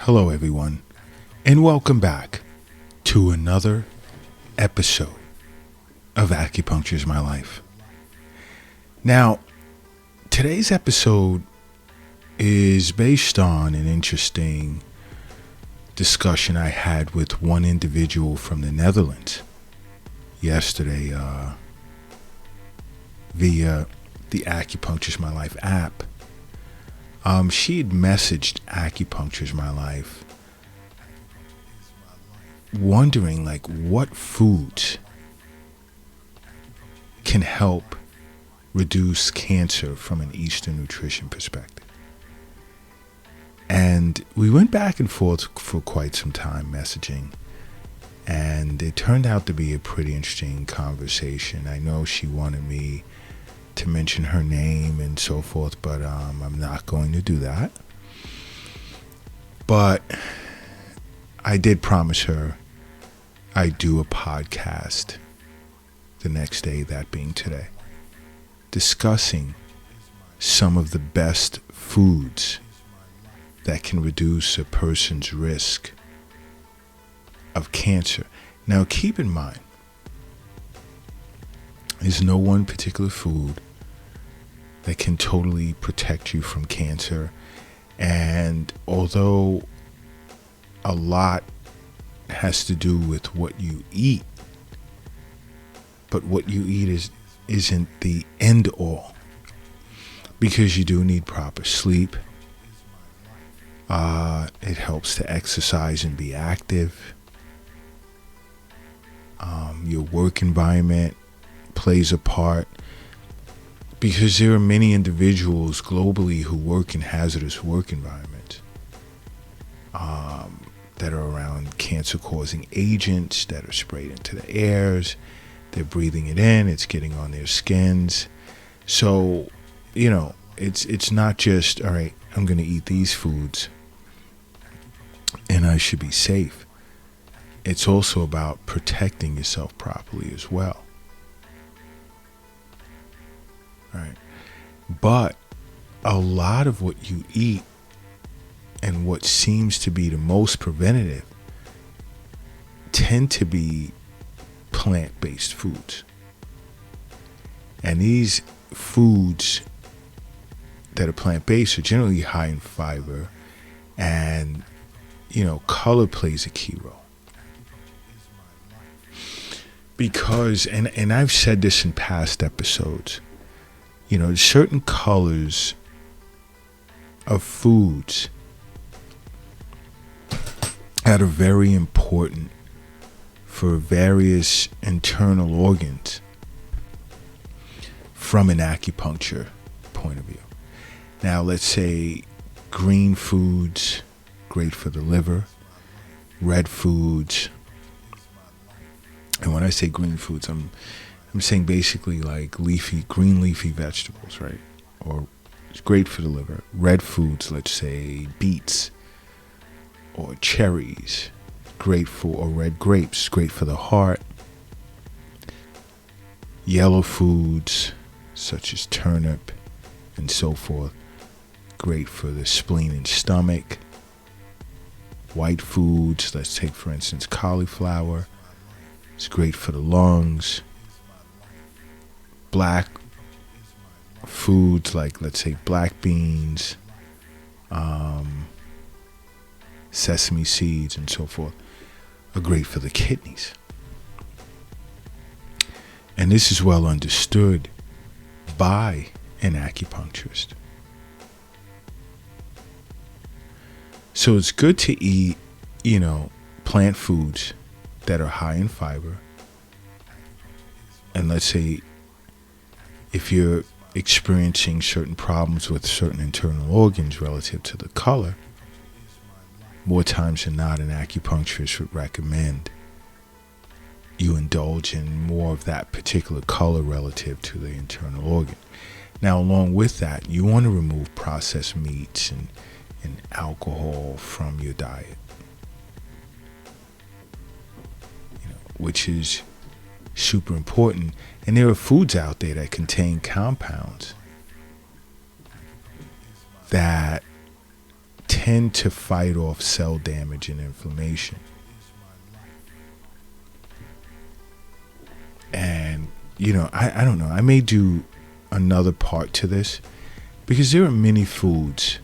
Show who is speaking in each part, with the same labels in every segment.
Speaker 1: Hello, everyone, and welcome back to another episode of Acupuncture is My Life. Now, today's episode is based on an interesting discussion I had with one individual from the Netherlands yesterday via the Acupuncture is My Life app. She had messaged Acupuncture is My Life wondering what foods can help reduce cancer from an Eastern nutrition perspective. And we went back and forth for quite some time messaging, and it turned out to be a pretty interesting conversation. I know she wanted me to mention her name and so forth, but I'm not going to do that. But I did promise her I'd do a podcast the next day, that being today, discussing some of the best foods that can reduce a person's risk of cancer. Now, keep in mind, there's no one particular food that can totally protect you from cancer. And although a lot has to do with what you eat, but what you eat isn't the end all, because you do need proper sleep. It helps to exercise and be active. Your work environment plays a part, because there are many individuals globally who work in hazardous work environments that are around cancer-causing agents that are sprayed into the airs. They're breathing it in. It's getting on their skins. So, it's not just, all right, I'm going to eat these foods and I should be safe. It's also about protecting yourself properly as well. Right. But a lot of what you eat and what seems to be the most preventative tend to be plant-based foods. And these foods that are plant-based are generally high in fiber, and color plays a key role. Because, and I've said this in past episodes, certain colors of foods that are very important for various internal organs from an acupuncture point of view. Now, let's say green foods, great for the liver. Red foods, and when I say green foods, I'm saying basically like green leafy vegetables, right? Or it's great for the liver. Red foods, let's say beets or cherries, or red grapes, great for the heart. Yellow foods, such as turnip and so forth, great for the spleen and stomach. White foods, let's take for instance cauliflower, it's great for the lungs. Black foods, like let's say black beans, sesame seeds and so forth, are great for the kidneys. And this is well understood by an acupuncturist. So it's good to eat, plant foods that are high in fiber. And let's say if you're experiencing certain problems with certain internal organs relative to the color, more times than not, an acupuncturist would recommend you indulge in more of that particular color relative to the internal organ. Now, along with that, you want to remove processed meats and alcohol from your diet, which is super important. And there are foods out there that contain compounds that tend to fight off cell damage and inflammation. And, I don't know. I may do another part to this because there are many foods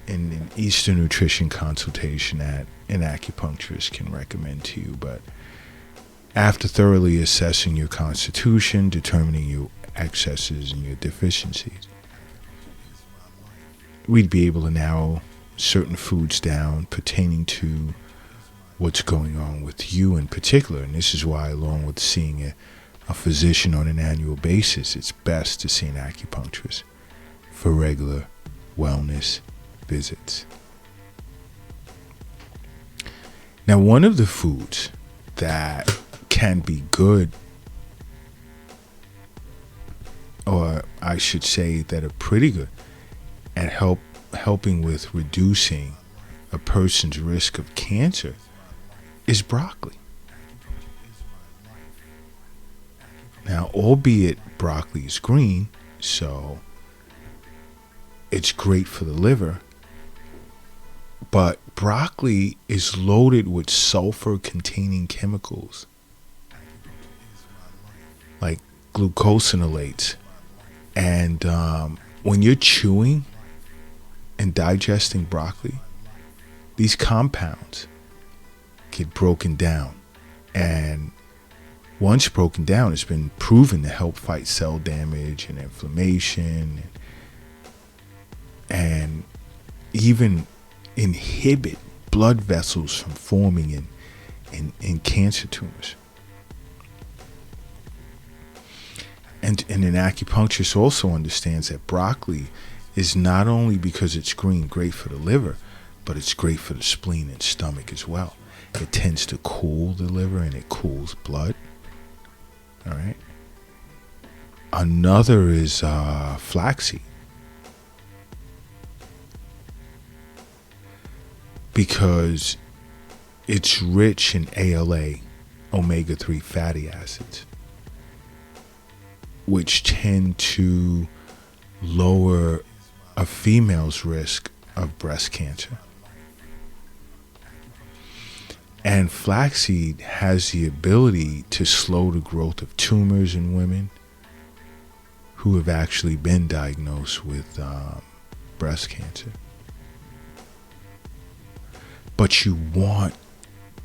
Speaker 1: in an Eastern nutrition consultation that an acupuncturist can recommend to you. But after thoroughly assessing your constitution, determining your excesses and your deficiencies, we'd be able to narrow certain foods down pertaining to what's going on with you in particular. And this is why, along with seeing a physician on an annual basis, it's best to see an acupuncturist for regular wellness visits. Now, one of the foods that can be good, or I should say that are pretty good at helping with reducing a person's risk of cancer, is broccoli. Now, albeit broccoli is green, so it's great for the liver, but broccoli is loaded with sulfur-containing chemicals like glucosinolates. And when you're chewing and digesting broccoli, these compounds get broken down. And once broken down, it's been proven to help fight cell damage and inflammation and even inhibit blood vessels from forming in cancer tumors. And an acupuncturist also understands that broccoli is not only, because it's green, great for the liver, but it's great for the spleen and stomach as well. It tends to cool the liver and it cools blood. All right. Another is flaxseed, because it's rich in ALA, omega-3 fatty acids, which tend to lower a female's risk of breast cancer. And flaxseed has the ability to slow the growth of tumors in women who have actually been diagnosed with breast cancer. But you want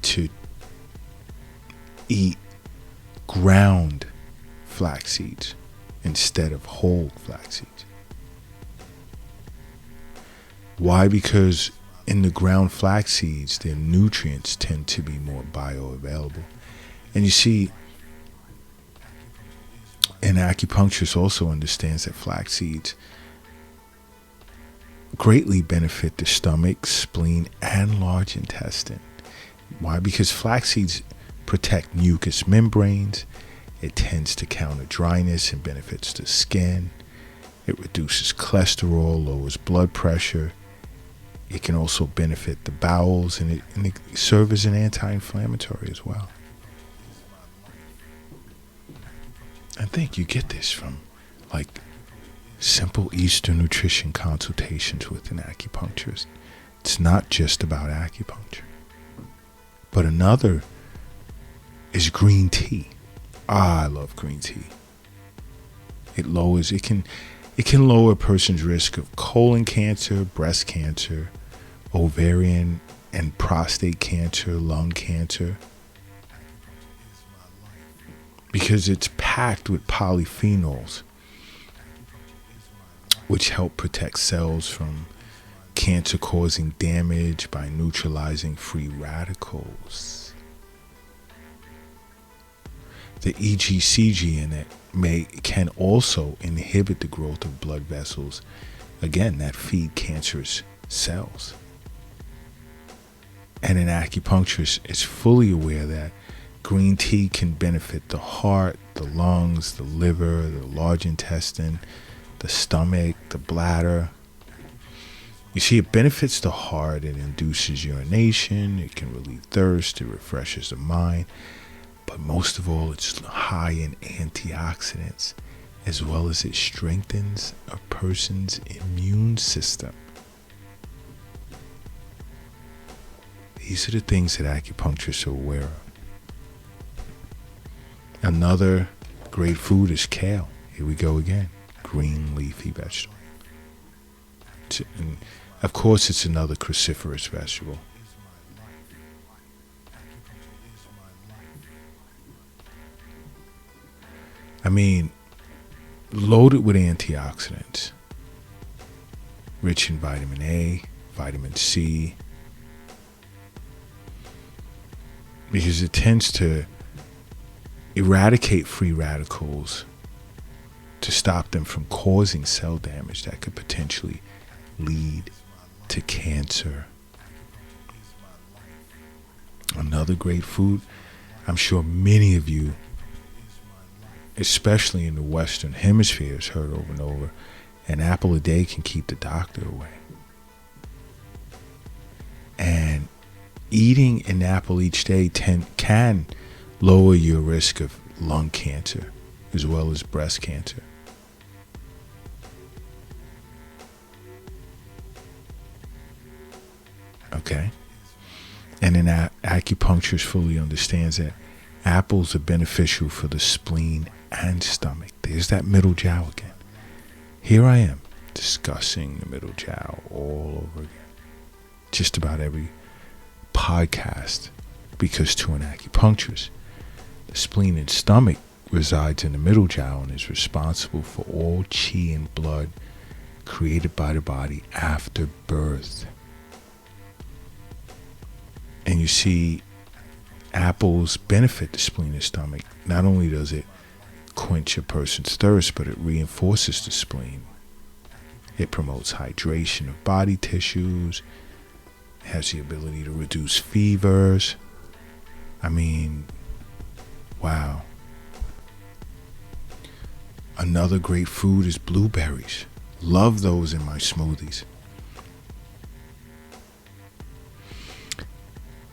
Speaker 1: to eat ground flax seeds instead of whole flax seeds. Why? Because in the ground flax seeds, their nutrients tend to be more bioavailable. And you see, an acupuncturist also understands that flax seeds greatly benefit the stomach, spleen, and large intestine. Why? Because flax seeds protect mucous membranes. It tends to counter dryness and benefits the skin. It reduces cholesterol, lowers blood pressure. It can also benefit the bowels, and it serves as an anti-inflammatory as well. I think you get this from like simple Eastern nutrition consultations with an acupuncturist. It's not just about acupuncture. But another is green tea. I love green tea. It can lower a person's risk of colon cancer, breast cancer, ovarian and prostate cancer, lung cancer, because it's packed with polyphenols, which help protect cells from cancer-causing damage by neutralizing free radicals. The EGCG in it can also inhibit the growth of blood vessels, again, that feed cancerous cells. And an acupuncturist is fully aware that green tea can benefit the heart, the lungs, the liver, the large intestine, the stomach, the bladder. You see, it benefits the heart. It induces urination. It can relieve thirst. It refreshes the mind. But most of all, it's high in antioxidants, as well as it strengthens a person's immune system. These are the things that acupuncturists are aware of. Another great food is kale. Here we go again. Green leafy vegetable. And of course, it's another cruciferous vegetable. I mean, loaded with antioxidants, rich in vitamin A, vitamin C, because it tends to eradicate free radicals to stop them from causing cell damage that could potentially lead to cancer. Another great food, I'm sure many of you, especially in the Western Hemisphere, has heard over and over, an apple a day can keep the doctor away. And eating an apple each day can lower your risk of lung cancer as well as breast cancer. Okay? And then acupuncture fully understands that apples are beneficial for the spleen and stomach. There's that middle jowl again. Here I am discussing the middle jowl all over again. Just about every podcast, because to an acupuncturist, the spleen and stomach resides in the middle jowl and is responsible for all chi and blood created by the body after birth. And you see, apples benefit the spleen and stomach. Not only does it quench a person's thirst, but it reinforces the spleen. It promotes hydration of body tissues, has the ability to reduce fevers. I mean, wow. Another great food is blueberries. Love those in my smoothies.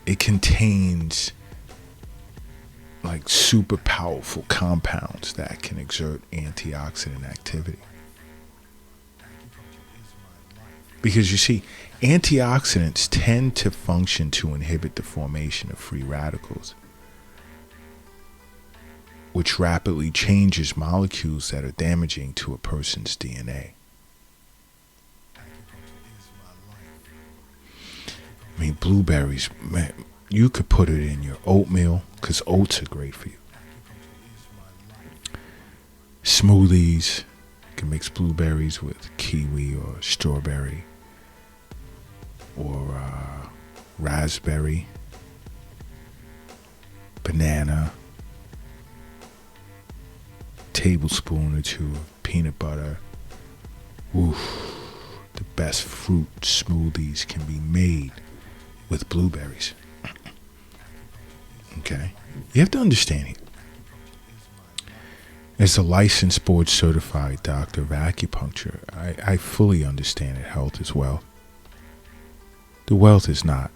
Speaker 1: It contains like super powerful compounds that can exert antioxidant activity. Because you see, antioxidants tend to function to inhibit the formation of free radicals, which rapidly changes molecules that are damaging to a person's DNA. I mean, blueberries, man, you could put it in your oatmeal, because oats are great for you. Smoothies, you can mix blueberries with kiwi or strawberry or raspberry, banana, tablespoon or two of peanut butter. Oof, the best fruit smoothies can be made with blueberries. Okay? You have to understand here. As a licensed board certified doctor of acupuncture, I fully understand that health is wealth. The wealth is not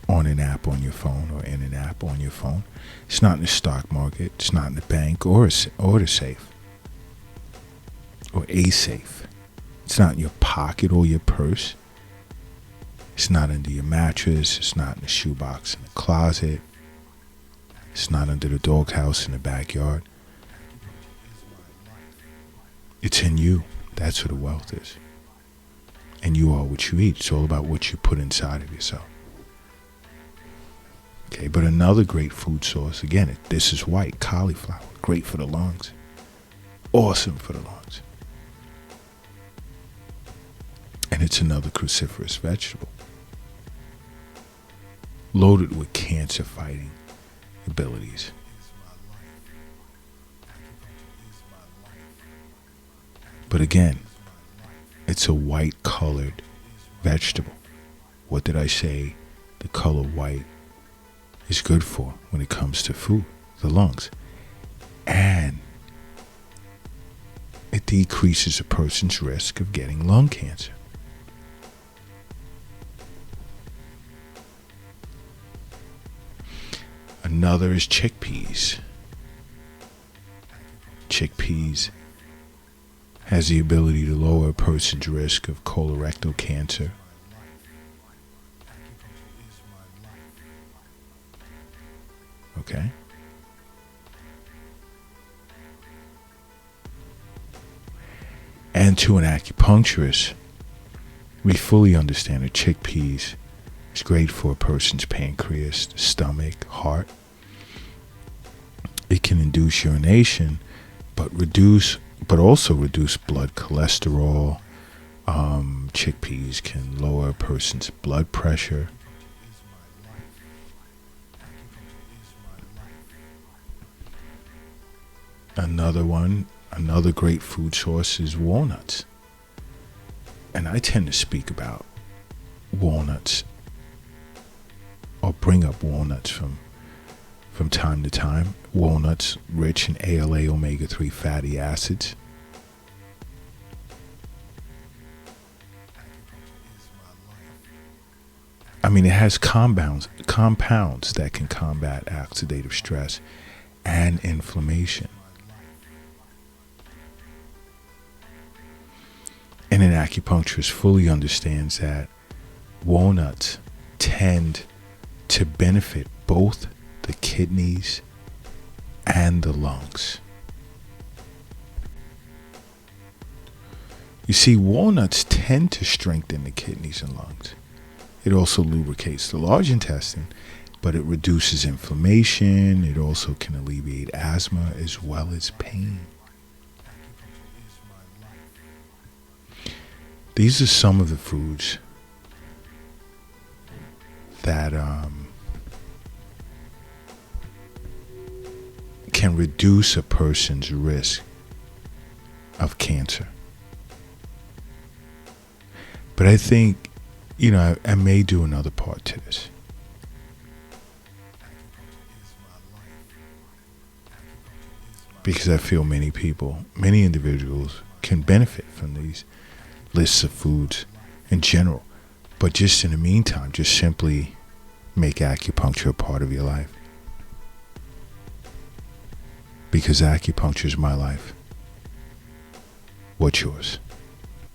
Speaker 1: on an app on your phone or in an app on your phone. It's not in the stock market. It's not in the bank or the safe. Or a safe. It's not in your pocket or your purse. It's not under your mattress. It's not in the shoebox in the closet. It's not under the doghouse in the backyard. It's in you. That's where the wealth is. And you are what you eat. It's all about what you put inside of yourself. Okay, but another great food source, again, this is white, cauliflower. Great for the lungs. Awesome for the lungs. And it's another cruciferous vegetable. Loaded with cancer-fighting abilities. But again, it's a white-colored vegetable. What did I say the color white is good for when it comes to food? The lungs. And it decreases a person's risk of getting lung cancer. Another is chickpeas. Chickpeas has the ability to lower a person's risk of colorectal cancer, Okay? And to an acupuncturist, we fully understand that chickpeas is great for a person's pancreas, stomach, heart. It can induce urination, but also reduce blood cholesterol. Chickpeas can lower a person's blood pressure. Another great food source is walnuts. And I tend to speak about walnuts, or bring up walnuts from time to time. Walnuts rich in ALA omega-3 fatty acids. I mean, it has compounds that can combat oxidative stress and inflammation. And an acupuncturist fully understands that walnuts tend to benefit both the kidneys and the lungs. You see, walnuts tend to strengthen the kidneys and lungs. It also lubricates the large intestine, but it reduces inflammation. It also can alleviate asthma as well as pain. These are some of the foods that can reduce a person's risk of cancer. But I think, I may do another part to this. Because I feel many individuals can benefit from these lists of foods in general. But just in the meantime, just simply make acupuncture a part of your life. Because acupuncture is my life. What's yours?